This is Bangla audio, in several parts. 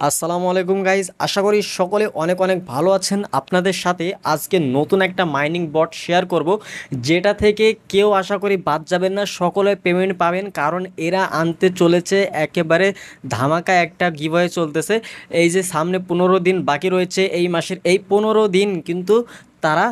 আসসালামু আলাইকুম গাইজ, আশা করি সকলে অনেক অনেক ভালো আছেন। আপনাদের সাথে আজকে নতুন একটা মাইনিং বট শেয়ার করব, যেটা থেকে কেউ আশা করি বাদ যাবেন না, সকলে পেমেন্ট পাবেন। কারণ এরা আনতে চলেছে একেবারে ধামাকা একটা গিভওয়ে চলতেছে। এই যে সামনে 15 দিন বাকি রয়েছে এই মাসের, এই 15 দিন কিন্তু তারা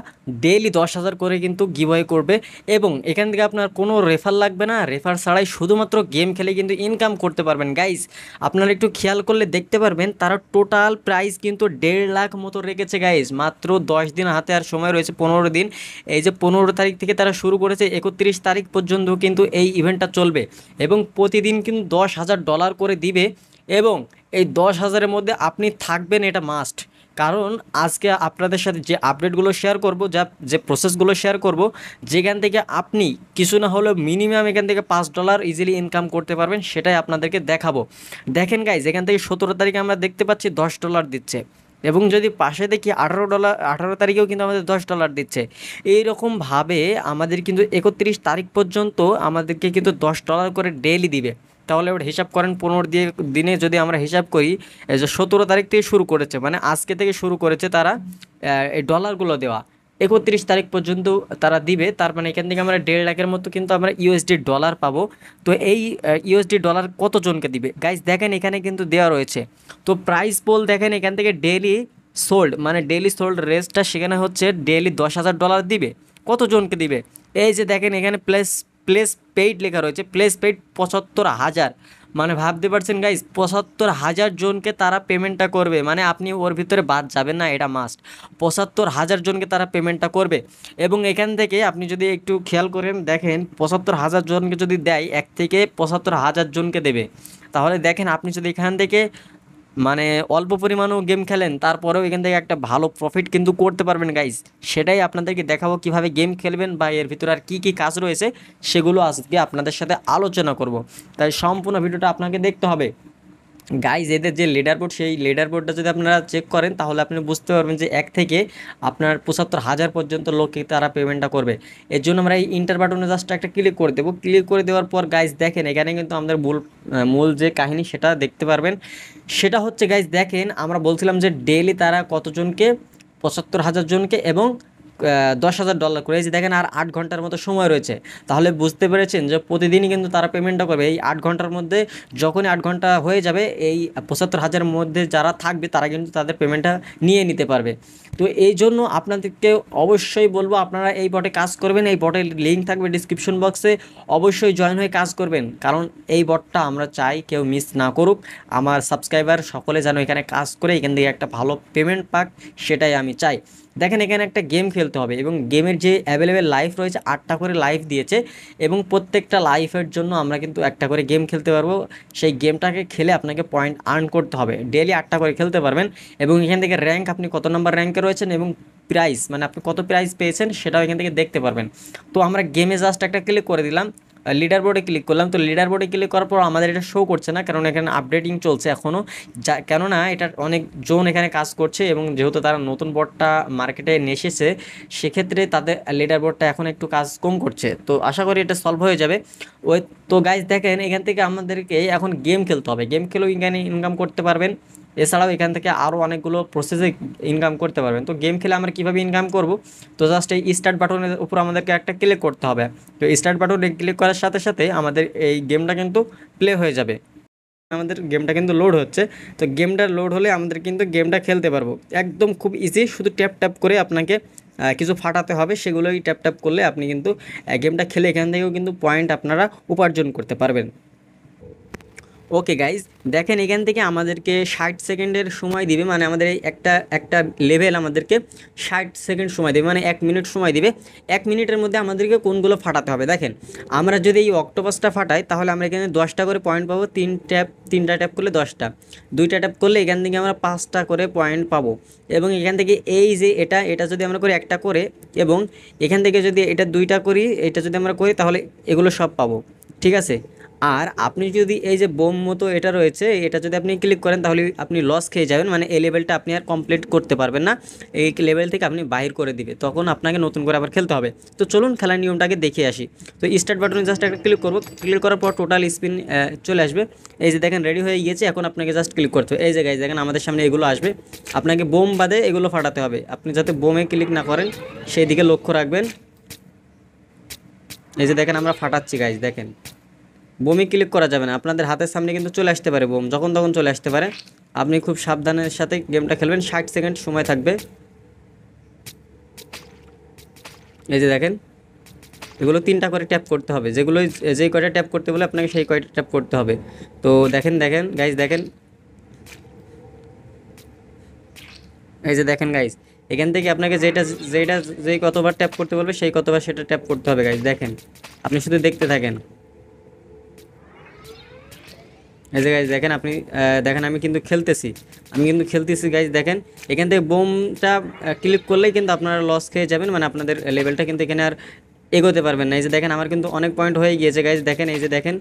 ডেইলি 10,000 করে কিন্তু গিভওয়ে করবে। এবং এখান থেকে আপনার কোনো রেফার লাগবে না, রেফার ছাড়াই শুধুমাত্র গেম খেলে কিন্তু ইনকাম করতে পারবেন গাইজ। আপনারা একটু খেয়াল করলে দেখতে পারবেন তারা টোটাল প্রাইস কিন্তু 1.5 লাখ মতো রেখেছে গাইজ। মাত্র 10 দিন হাতে আর সময় রয়েছে 15 দিন। এই যে 15 তারিখ থেকে তারা শুরু করেছে, 31 তারিখ পর্যন্ত কিন্তু এই ইভেন্টটা চলবে। এবং প্রতিদিন কিন্তু $10,000 করে দিবে। এবং এই 10,000-এর মধ্যে আপনি থাকবেন, এটা মাস্ট। কারণ আজকে আপনাদের সাথে যে আপডেটগুলো শেয়ার করব, যে প্রসেসগুলো শেয়ার করব, যেখান থেকে আপনি কিছু না হলেও মিনিমাম এখান থেকে $5 ইজিলি ইনকাম করতে পারবেন, সেটাই আপনাদেরকে দেখাবো। দেখেন গাইজ, এখান থেকে 17 তারিখে আমরা দেখতে পাচ্ছি $10 দিচ্ছে। এবং যদি পাশে দেখি $18, 18 তারিখেও কিন্তু আমাদের $10 দিচ্ছে। এইরকমভাবে আমাদের কিন্তু 31 তারিখ পর্যন্ত আমাদেরকে কিন্তু $10 করে ডেইলি দিবে। তাহলে এবার হিসাব করেন, 15 দিনে যদি আমরা হিসাব করি, এই যে 17 তারিখ থেকে শুরু করেছে, মানে আজকে থেকে শুরু করেছে তারা এই ডলারগুলো দেওয়া। 31 তারিখ পর্যন্ত তারা দিবে। তার মানে এখান থেকে আমরা 1.5 লাখের মতো কিন্তু আমরা ইউএসডি ডলার পাবো। তো এই ইউএসডি ডলার কতজনকে দিবে গাইজ, দেখেন এখানে কিন্তু দেওয়া রয়েছে। তো প্রাইস পোল দেখেন, এখান থেকে ডেইলি সোল্ড, মানে ডেইলি সোল্ড রেটটা সেখানে হচ্ছে ডেইলি $10,000 দিবে। কতজনকে দিবে, এই যে দেখেন এখানে প্লেস পেইড লেখা রয়েছে, প্লেস পেইড 75,000। মানে ভাবতে পারছেন গাইজ, 75,000 জনকে তারা পেমেন্টটা করবে। মানে আপনি ওর ভিতরে বাদ যাবেন না, এটা মাস্ট। 75,000 জনকে তারা পেমেন্টটা করবে। এবং এখান থেকে আপনি যদি একটু খেয়াল করেন, দেখেন 75,000 জনকে যদি দেয়, 1 থেকে 75,000 জনকে দেবে। তাহলে দেখেন আপনি যদি এখান থেকে মানে অল্প পরিমাণেও গেম খেলেন, তারপরেও এখান থেকে একটা ভালো প্রফিট কিন্তু করতে পারবেন গাইজ। সেটাই আপনাদেরকে দেখাবো কিভাবে গেম খেলবেন, বা এর ভিতরে আর কী কী কাজ রয়েছে সেগুলো আজকে আপনাদের সাথে আলোচনা করব। তাই সম্পূর্ণ ভিডিওটা আপনাকে দেখতে হবে গাইজ। এদের যে লিডার বোর্ড, সেই লিডার বোর্ডটা যদি আপনারা চেক করেন, তাহলে আপনি বুঝতে পারবেন যে 1 থেকে আপনার 75,000 পর্যন্ত লোককে তারা পেমেন্টটা করবে। এর জন্য আমরা এই ইন্টার বাটনে জাস্ট একটা ক্লিক করে দেবো। ক্লিক করে দেওয়ার পর গাইজ দেখেন, এখানে কিন্তু আমাদের মূল যে কাহিনী সেটা দেখতে পারবেন। সেটা হচ্ছে গাইজ, দেখেন আমরা বলছিলাম যে ডেইলি তারা কতজনকে, 75,000 জনকে, এবং $10,000 করে। এই যে দেখেন আর 8 ঘন্টার মতো সময় রয়েছে। তাহলে বুঝতে পেরেছেন যে প্রতিদিনই কিন্তু তারা পেমেন্টটা করবে। এই 8 ঘন্টার মধ্যে, যখনই 8 ঘন্টা হয়ে যাবে, এই 75,000-এর মধ্যে যারা থাকবে তারা কিন্তু তাদের পেমেন্টটা নিয়ে নিতে পারবে। তো এই জন্য আপনাদেরকে অবশ্যই বলবো, আপনারা এই বটে কাজ করবেন। এই বটের লিঙ্ক থাকবে ডিসক্রিপশন বক্সে, অবশ্যই জয়েন হয়ে কাজ করবেন। কারণ এই বটটা আমরা চাই কেউ মিস না করুক। আমার সাবস্ক্রাইবার সকলে যেন এখানে কাজ করে এখান থেকে একটা ভালো পেমেন্ট পাক, সেটাই আমি চাই। দেখেন এখানে একটা গেম খেলতে হবে, এবং গেমের যে অ্যাভেলেবেল লাইফ রয়েছে, 8টা করে লাইফ দিয়েছে। এবং প্রত্যেকটা লাইফের জন্য আমরা কিন্তু একটা করে গেম খেলতে পারবো। সেই গেমটাকে খেলে আপনাকে পয়েন্ট আর্ন করতে হবে, ডেইলি 8টা করে খেলতে পারবেন। এবং এখান থেকে র্যাঙ্ক, আপনি কত নাম্বার র্যাঙ্কে রয়েছেন, এবং প্রাইস, মানে আপনি কত প্রাইস পেয়েছেন সেটাও এখান থেকে দেখতে পারবেন। তো আমরা গেমে জাস্ট একটা ক্লিক করে দিলাম, লিডার বোর্ডে ক্লিক করলাম। তো লিডার বোর্ডে ক্লিক করার পর আমাদের এটা শো করছে না, কারণ এখানে আপডেটিং চলছে এখনও। কেননা এটা অনেক জন এখানে কাজ করছে, এবং যেহেতু তারা নতুন বোর্ডটা মার্কেটে নিয়ে এসেছে, সেক্ষেত্রে তাদের লিডার বোর্ডটা এখন একটু কাজ কম করছে। তো আশা করি এটা সলভ হয়ে যাবে। ওই তো গাইজ দেখেন, এখান থেকে আমাদেরকে এখন গেম খেলতে হবে। গেম খেলেও এখানে ইনকাম করতে পারবেন। এছাড়াও এখান থেকে আরও অনেকগুলো প্রসেসে ইনকাম করতে পারবেন। তো গেম খেলে আমরা কীভাবে ইনকাম করব, তো জাস্ট এই স্টার্ট বাটনের উপর আমাদেরকে একটা ক্লিক করতে হবে। তো স্টার্ট বাটনে ক্লিক করার সাথে সাথে আমাদের এই গেমটা কিন্তু প্লে হয়ে যাবে। আমাদের গেমটা কিন্তু লোড হচ্ছে। তো গেমটা লোড হলে আমাদের কিন্তু গেমটা খেলতে পারবো। একদম খুব ইজি, শুধু ট্যাপ ট্যাপ করে আপনাকে কিছু ফাটাতে হবে, সেগুলোই ট্যাপ ট্যাপ করলে আপনি কিন্তু গেমটা খেলে এখান থেকেও কিন্তু পয়েন্ট আপনারা উপার্জন করতে পারবেন। ওকে গাইজ, দেখেন এখান থেকে আমাদেরকে 60 সেকেন্ডের সময় দিবে। মানে আমাদের এই একটা একটা লেভেল আমাদেরকে 60 সেকেন্ড সময় দেবে, মানে 1 মিনিট সময় দিবে। 1 মিনিটের মধ্যে আমাদেরকে কোনগুলো ফাটাতে হবে। দেখেন আমরা যদি এই অক্টোপাসটা ফাটাই, তাহলে আমরা এখানে 10টা করে পয়েন্ট পাবো। 3টা ট্যাপ করলে 10টা, 2টা ট্যাপ করলে এখান থেকে আমরা 5টা করে পয়েন্ট পাবো। এবং এখান থেকে এই যে এটা যদি আমরা করি একটা করে, এবং এখান থেকে যদি এটা 2টা করি, এটা যদি আমরা করি, তাহলে এগুলো সব পাবো। ঠিক আছে। আর আপনি যদি এই যে বোম মতো এটা রয়েছে, এটা যদি আপনি ক্লিক করেন তাহলে আপনি লস খেয়ে যাবেন, মানে এই লেভেলটা আপনি আর কমপ্লিট করতে পারবেন না, এই লেভেল থেকে আপনি বাহির করে দিবে, তখন আপনাকে নতুন করে আবার খেলতে হবে। তো চলুন খেলার নিয়মটাকে দেখে আসি। তো স্টার্ট বাটনে জাস্ট একটা ক্লিক করবো, ক্লিক করার পর টোটাল স্পিন চলে আসবে। এই যে দেখেন রেডি হয়ে গিয়েছে, এখন আপনাকে জাস্ট ক্লিক করতে হবে। এই যে গাইজ দেখেন আমাদের সামনে এগুলো আসবে, আপনাকে বোম বাদে এগুলো ফাটাতে হবে, আপনি যাতে বোমে ক্লিক না করেন সেই দিকে লক্ষ্য রাখবেন। এই যে দেখেন আমরা ফাটাচ্ছি গাইজ, দেখেন বোমে ক্লিক করা যাবে না, আপনাদের হাতের সামনে কিন্তু চলে আসতে পারে বোম, যখন তখন চলে আসতে পারে, আপনি খুব সাবধানের সাথে গেমটা খেলবেন। 60 সেকেন্ড সময় থাকবে। এই যে দেখেন এগুলো 3টা করে ট্যাপ করতে হবে, যেই কয়টা ট্যাপ করতে বলে আপনাকে সেই কয়টা ট্যাপ করতে হবে। তো দেখেন দেখেন গাইজ দেখেন, এই যে দেখেন গাইজ এখান থেকে আপনাকে যেই কতবার ট্যাপ করতে বলবে সেই কতবার সেটা ট্যাপ করতে হবে গাইজ। দেখেন আপনি শুধু দেখতে থাকেন। এই যে গাইজ দেখেন আপনি দেখেন আমি কিন্তু খেলতেছি গাইজ। দেখেন এখান থেকে বোমটা ক্লিক করলেই কিন্তু আপনারা লস খেয়ে যাবেন, মানে আপনাদের লেভেলটা কিন্তু এখানে আর এগোতে পারবেন না। এই যে দেখেন আমার কিন্তু অনেক পয়েন্ট হয়ে গিয়েছে গাইজ। দেখেন এই যে দেখেন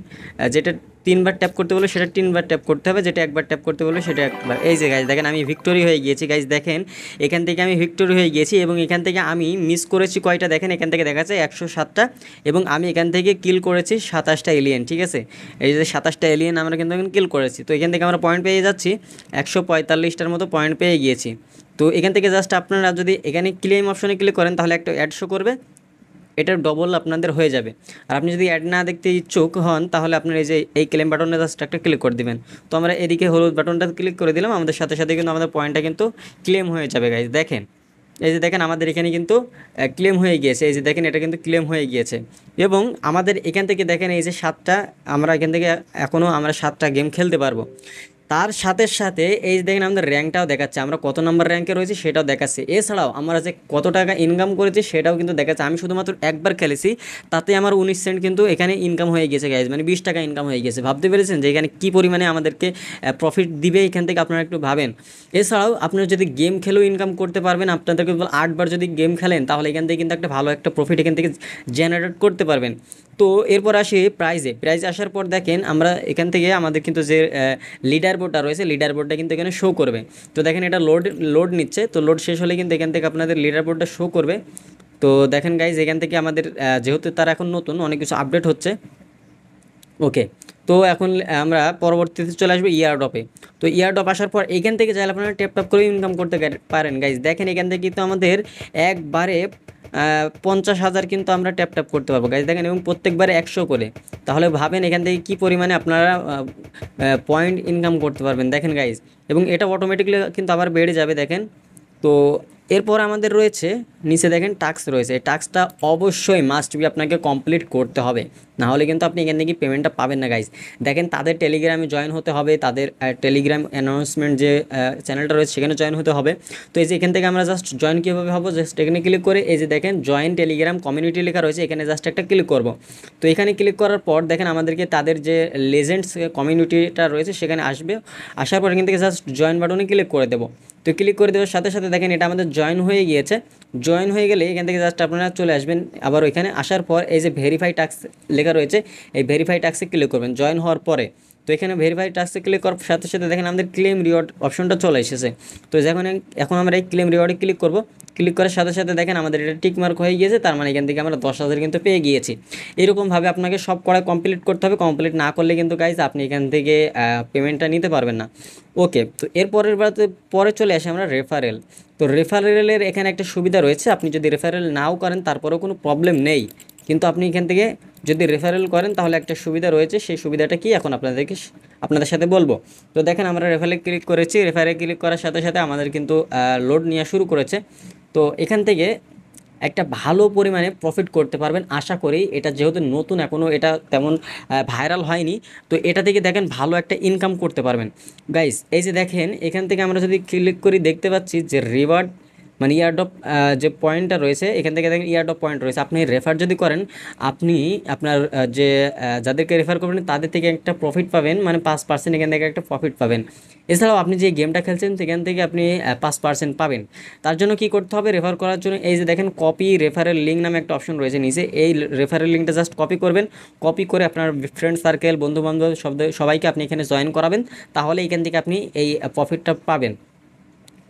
যেটা 3বার ট্যাপ করতে বলে সেটা 3বার ট্যাপ করতে হবে, যেটা একবার ট্যাপ করতে বলে সেটা একবার। এই যে গাইজ দেখেন আমি ভিক্টোরি হয়ে গিয়েছি গাইজ। দেখেন এখান থেকে আমি ভিক্টোরি হয়ে গিয়েছি, এবং এখান থেকে আমি মিস করেছি কয়টা দেখেন, এখান থেকে দেখা যায় 107টা, এবং আমি এখান থেকে কিল করেছি 27টা এলিয়েন। ঠিক আছে, এই যে 27টা এলিয়েন আমরা কিন্তু এখন কিল করেছি। তো এখান থেকে আমরা পয়েন্ট পেয়ে যাচ্ছি 145টার মতো পয়েন্ট পেয়ে গিয়েছি। তো এখান থেকে জাস্ট আপনারা যদি এখানে ক্লেম অপশনে ক্লিক করেন তাহলে একটা অ্যাড শো করবে, এটার ডবল আপনাদের হয়ে যাবে। আর আপনি যদি অ্যাড না দেখতে ইচ্ছুক হন তাহলে আপনার এই যে এই ক্লেম বাটনে জাস্ট একটা ক্লিক করে দিবেন। তো আমরা এদিকে হলুদ বাটনটা ক্লিক করে দিলাম, আমাদের সাথে সাথে কিন্তু আমাদের পয়েন্টটা কিন্তু ক্লেম হয়ে যাবে গাইজ। দেখেন এই যে দেখেন আমাদের এখানে কিন্তু ক্লেম হয়ে গিয়েছে, এই যে দেখেন এটা কিন্তু ক্লেম হয়ে গিয়েছে। এবং আমাদের এখান থেকে দেখেন এই যে 7টা, আমরা এখান থেকে এখনও আমরা 7টা গেম খেলতে পারবো। তার সাথে সাথে এই যে দেখেন আমাদের র্যাঙ্কটাও দেখাচ্ছে, আমরা কত নাম্বার র্যাঙ্কে রয়েছি সেটাও দেখাচ্ছে। এছাড়াও আমরা যে কত টাকা ইনকাম করেছি সেটাও কিন্তু দেখাচ্ছে। আমি শুধুমাত্র একবার খেলেছি, তাতে আমার 19 সেন্ট কিন্তু এখানে ইনকাম হয়ে গেছে গাইজ, মানে 20 টাকা ইনকাম হয়ে গেছে। ভাবতে পেরেছেন যে এখানে কী পরিমাণে আমাদেরকে প্রফিট দিবে, এখান থেকে আপনারা একটু ভাবেন। এছাড়াও আপনারা যদি গেম খেলেও ইনকাম করতে পারবেন, আপনাদেরকে 8বার যদি গেম খেলেন তাহলে এখান থেকে কিন্তু একটা ভালো একটা প্রফিট এখান থেকে জেনারেট করতে পারবেন। তো এরপর আসি প্রাইজে আসার পর দেখেন আমরা এখান থেকে আমাদের কিন্তু যে লিডার বোর্ডটা রয়েছে, লিডার বোর্ডটা কিন্তু এখানে শো করবে। তো দেখেন এটা লোড নিচ্ছে, তো লোড শেষ হলে কিন্তু এখান থেকে আপনাদের লিডার বোর্ডটা শো করবে। তো দেখেন গাইজ এখান থেকে আমাদের যেহেতু তারা এখন নতুন অনেক কিছু আপডেট হচ্ছে। ওকে, তো এখন আমরা পরবর্তীতে চলে আসবো ইয়ারড্রপে। তো ইয়ারড্রপ আসার পর এখান থেকে চাইলে আপনারা ট্যাপ করে ইনকাম করতে পারেন গাইজ। দেখেন এখান থেকে কিন্তু আমাদের একবারে 50,000 কিন্তু আমরা ট্যাপ করতে পারবো গাইজ। দেখেন এবং প্রত্যেকবারে 100 করে, তাহলে ভাবেন এখান থেকে কী পরিমাণে আপনারা পয়েন্ট ইনকাম করতে পারবেন। দেখেন গাইজ, এবং এটা অটোমেটিকলি কিন্তু আবার বেড়ে যাবে। দেখেন তো এরপর আমাদের রয়েছে নিচে দেখেন টাস্ক রয়েছে, এই টাস্কটা অবশ্যই মাস্ট বি আপনাকে কমপ্লিট করতে হবে, না হলে কিন্তু আপনি এখান থেকে পেমেন্টটা পাবেন না গাইজ। দেখেন তাদের টেলিগ্রামে জয়েন হতে হবে, তাদের টেলিগ্রাম অ্যানাউন্সমেন্ট যে চ্যানেলটা রয়েছে সেখানে জয়েন হতে হবে। তো এই যে এখান থেকে আমরা জাস্ট জয়েন কীভাবে হবো, জাস্ট এখানে ক্লিক করে এই যে দেখেন জয়েন টেলিগ্রাম কমিউনিটি লেখা রয়েছে, এখানে জাস্ট একটা ক্লিক করব। তো এখানে ক্লিক করার পর দেখেন আমাদেরকে তাদের যে লেজেন্ডস কমিউনিটিটা রয়েছে সেখানে আসবে, আসার পর এখান থেকে জাস্ট জয়েন বাটনে ক্লিক করে দেবো। তো ক্লিক করে দেওয়ার সাথে সাথে দেখেন এটা আমাদের জয়েন হয়ে গিয়েছে। জয়েন হয়ে গেলে এখান থেকে জাস্ট আপনারা চলে আসবেন আবার ওইখানে, আসার পর এই যে ভেরিফাই টাস্ক লেখা রয়েছে এই ভেরিফাই টাস্কে ক্লিক করবেন জয়েন হওয়ার পরে। তো এখানে ভেরিফাই টাস্কে ক্লিক করার সাথে সাথে দেখেন আমাদের ক্লেম রিওয়ার্ড অপশনটা চলে এসেছে। তো এখন আমরা এই ক্লেম রিওয়ার্ডে ক্লিক করব। ক্লিক করার সাথে সাথে দেখেন আমাদের এটা টিক মার্ক হয়ে গিয়েছে, তার মানে এখান থেকে আমরা 10,000 কিন্তু পেয়ে গিয়েছি। এরকমভাবে আপনাকে সব করা কমপ্লিট করতে হবে, কমপ্লিট না করলে কিন্তু গাইজ আপনি এখান থেকে পেমেন্টটা নিতে পারবেন না। ওকে, তো পরে চলে আসে আমরা রেফারেল। তো রেফারেলের এখানে একটা সুবিধা রয়েছে, আপনি যদি রেফারেল নাও করেন তারপরেও কোনো প্রবলেম নেই, কিন্তু আপনি এখান থেকে যদি রেফারেল করেন তাহলে একটা সুবিধা রয়েছে, সেই সুবিধাটা কি এখন আপনাদের সাথে বলবো। তো দেখেন আমরা রেফারেলে ক্লিক করেছি, রেফারেলে ক্লিক করার সাথে সাথে আমাদের কিন্তু লোড নেওয়া শুরু করেছে। তো এখান থেকে একটা ভালো পরিমাণে প্রফিট করতে পারবেন আশা করি। এটা যেহেতু নতুন এখনও এটা তেমন ভাইরাল হয়নি, তো এটা থেকে দেখেন ভালো একটা ইনকাম করতে পারবেন গাইস। এই যে দেখেন এখান থেকে আমরা যদি ক্লিক করি দেখতে পাচ্ছি যে রিওয়ার্ড মানে ইয়ারড্রপ যে পয়েন্টটা রয়েছে এখান থেকে দেখেন ইয়ারড্রপ পয়েন্ট রয়েছে, আপনি রেফার যদি করেন আপনি আপনার যে যাদেরকে রেফার করবেন তাদের থেকে একটা প্রফিট পাবেন, মানে 5% এখান থেকে একটা প্রফিট পাবেন। এছাড়াও আপনি যে গেমটা খেলছেন সেখান থেকে আপনি 5% পাবেন। তার জন্য কি করতে হবে, রেফার করার জন্য এই যে দেখেন কপি রেফারেল লিঙ্ক নামে একটা অপশন রয়েছে নিচে, এই রেফারেল লিঙ্কটা জাস্ট কপি করবেন, কপি করে আপনার ফ্রেন্ড সার্কেল বন্ধুবান্ধব সবাইকে আপনি এখানে জয়েন করাবেন, তাহলে এখান থেকে আপনি এই প্রফিটটা পাবেন।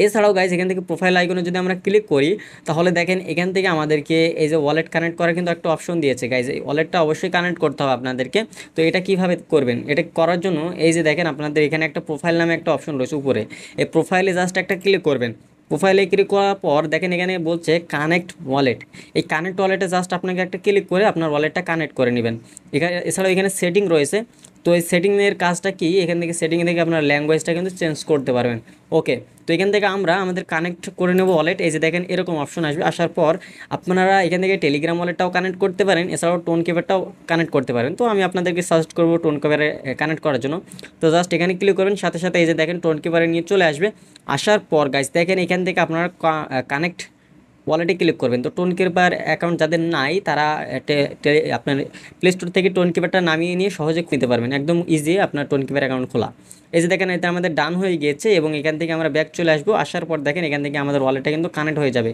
এছাড়াও গাইজ এখান থেকে প্রোফাইল আইকনে যদি আমরা ক্লিক করি তাহলে দেখেন এখান থেকে আমাদেরকে এই যে ওয়ালেট কানেক্ট করার কিন্তু একটা অপশন দিয়েছে গাইজ, এই ওয়ালেটটা অবশ্যই কানেক্ট করতে হবে আপনাদেরকে। তো এটা কিভাবে করবেন, এটা করার জন্য এই যে দেখেন আপনাদের এখানে একটা প্রোফাইল নামে একটা অপশন রয়েছে উপরে, এই প্রোফাইলে জাস্ট একটা ক্লিক করবেন। প্রোফাইলে ক্লিক করার পর দেখেন এখানে বলছে কানেক্ট ওয়ালেট, এই কানেক্ট ওয়ালেটে জাস্ট আপনাকে একটা ক্লিক করে আপনার ওয়ালেটটা কানেক্ট করে নেবেন। এখানে এছাড়াও এখানে সেটিং রয়েছে, তো এই সেটিংয়ের কাজটা কি, এখান থেকে সেটিং থেকে আপনার ল্যাঙ্গুয়েজটা কিন্তু চেঞ্জ করতে পারবেন। ওকে, তো এখান থেকে আমরা আমাদের কানেক্ট করে নেব ওয়ালেট, এই যে দেখেন এরকম অপশন আসবে, আসার পর আপনারা এখান থেকে টেলিগ্রাম ওয়ালেটটাও কানেক্ট করতে পারেন, এছাড়াও টোন কিপারটাও কানেক্ট করতে পারেন। তো আমি আপনাদেরকে সাজেস্ট করবো টোন কিপারে কানেক্ট করার জন্য। তো জাস্ট এখানে ক্লিক করবেন, সাথে সাথে এই যে দেখেন টোন কিপারে নিয়ে চলে আসবে। আসার পর গাইস দেখেন এখান থেকে আপনারা কানেক্ট ওয়ালেটে ক্লিক করবেন। তো টোন কিপার অ্যাকাউন্ট যাদের নাই তারা আপনার প্লে স্টোর থেকে টোন কিপারটা নামিয়ে নিয়ে সহজে নিতে পারবেন, একদম ইজি আপনার টোন কিপার অ্যাকাউন্ট খোলা। এই যে দেখেন এতে আমাদের ডান হয়ে গিয়েছে এবং এখান থেকে আমরা ব্যাক চলে আসবো, আসার পর দেখেন এখান থেকে আমাদের ওয়ালেটটা কিন্তু কানেক্ট হয়ে যাবে।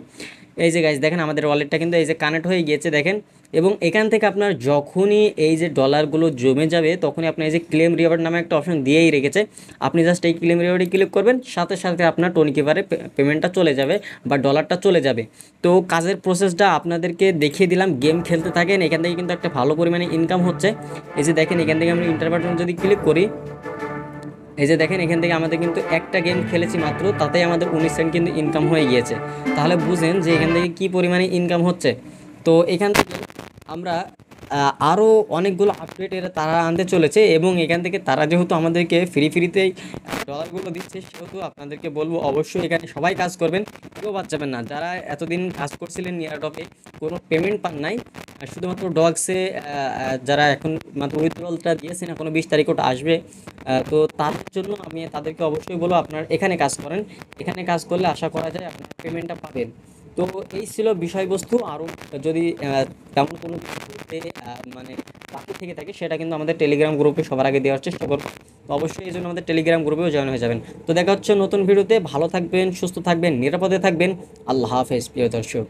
এই যে গাইজ দেখেন আমাদের ওয়ালেটটা কিন্তু এই যে কানেক্ট হয়ে গিয়েছে দেখেন, এবং এখান থেকে আপনার যখনই এই যে ডলারগুলো জমে যাবে তখনই আপনার এই যে ক্লেম রিওয়ার্ড নামে একটা অপশন দিয়েই রেখেছে, আপনি জাস্ট এই ক্লেম রিওয়ার্ডে ক্লিক করবেন, সাথে সাথে আপনার টোন কিপারে পেমেন্টটা চলে যাবে বা ডলারটা চলে যাবে। তো কাজের প্রসেসটা আপনাদেরকে দেখিয়ে দিলাম, গেম খেলতে থাকেন, এখান থেকে কিন্তু একটা ভালো পরিমাণে ইনকাম হচ্ছে। এই যে দেখেন এখান থেকে আমরা ইন্টার বাটন যদি ক্লিক করি, এই যে দেখেন এখান থেকে আমাদের কিন্তু একটা গেম খেলেছি মাত্র, তাতেই আমাদের 19 সেন্ট কিন্তু ইনকাম হয়ে গিয়েছে। তাহলে বুঝেন যে এখান থেকে কী পরিমাণে ইনকাম হচ্ছে। তো এখান থেকে আমরা আরও অনেকগুলো আপডেট এরা তারা আনতে চলেছে, এবং এখান থেকে তারা যেহেতু আমাদেরকে ফ্রিতেই ডলারগুলো দিচ্ছে, সেহেতু আপনাদেরকে বলবো অবশ্যই এখানে সবাই কাজ করবেন, কেউ বাদ যাবেন না। যারা এতদিন কাজ করছিলেন নিয়ারডপে কোনো পেমেন্ট পান নাই, শুধুমাত্র ডগসে যারা এখন মাত্র উইথড্রলটা দিয়েছেন, এখনও 20 তারিখ ওটা আসবে, তো তার জন্য আমি তাদেরকে অবশ্যই বলবো আপনার এখানে কাজ করেন, এখানে কাজ করলে আশা করা যায় আপনার পেমেন্টটা পাবেন। তো এই ছিল বিষয়বস্তু, আরও যদি তেমন কোনো কিছুতে মানে বাকি থেকে থাকে সেটা কিন্তু আমাদের টেলিগ্রাম গ্রুপে সবার আগে দেওয়ার চেষ্টা করবো। তো অবশ্যই এই জন্য আমাদের টেলিগ্রাম গ্রুপেও জয়েন হয়ে যাবেন। তো দেখা হচ্ছে নতুন ভিডিওতে, ভালো থাকবেন, সুস্থ থাকবেন, নিরাপদে থাকবেন। আল্লাহ হাফেজ প্রিয় দর্শক।